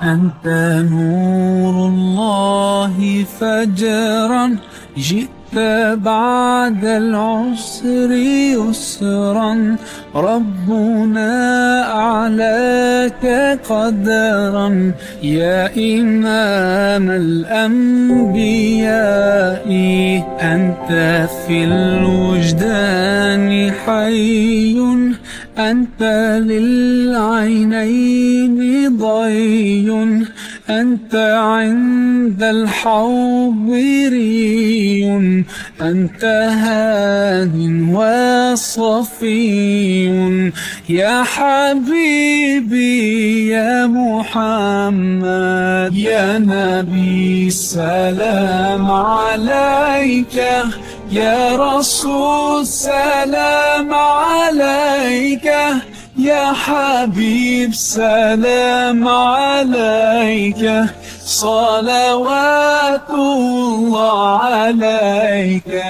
أنت نور الله فجرا، جئت بعد العسر يسرا، ربنا أعلاك قدرا، يا إمام الأنبياء. أنت في الوجدان حي، أنت للعينين ضي، أنت عند الحوض ري، أنت هاد وصفي، يا حبيبي يا محمد، يا نبي سلام عليك، يا رسول سلام عليك، يا حبيب سلام عليك، صلوات الله عليك.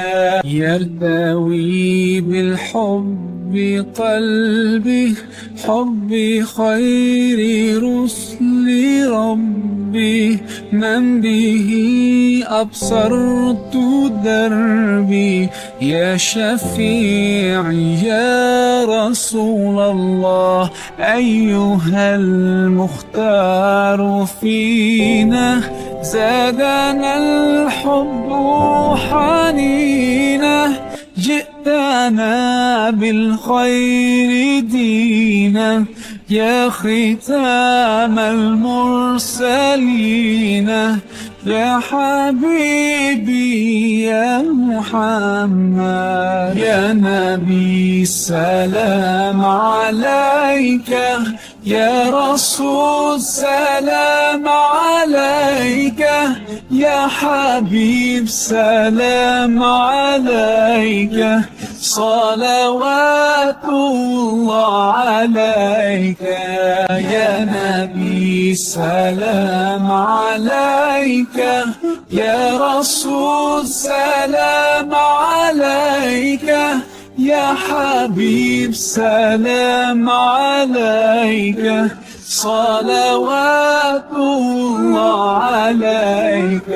يرتوي بالحب قلبي، حب خير رسل ربي، من به أبصرت دربي، يا شفيعي يا رسول الله. أيها المختار فينا، زادنا الحب حنينا، جئتنا بالخير دينا، يا ختام المرسلين، يا حبيبي يا محمد، يا نبي سلام عليك، يا رسول سلام عليك، يا حبيب سلام عليك، صلوات الله عليك. يا نبي سلام عليك، يا رسول سلام عليك، يا حبيب سلام عليك، صلوات الله عليك.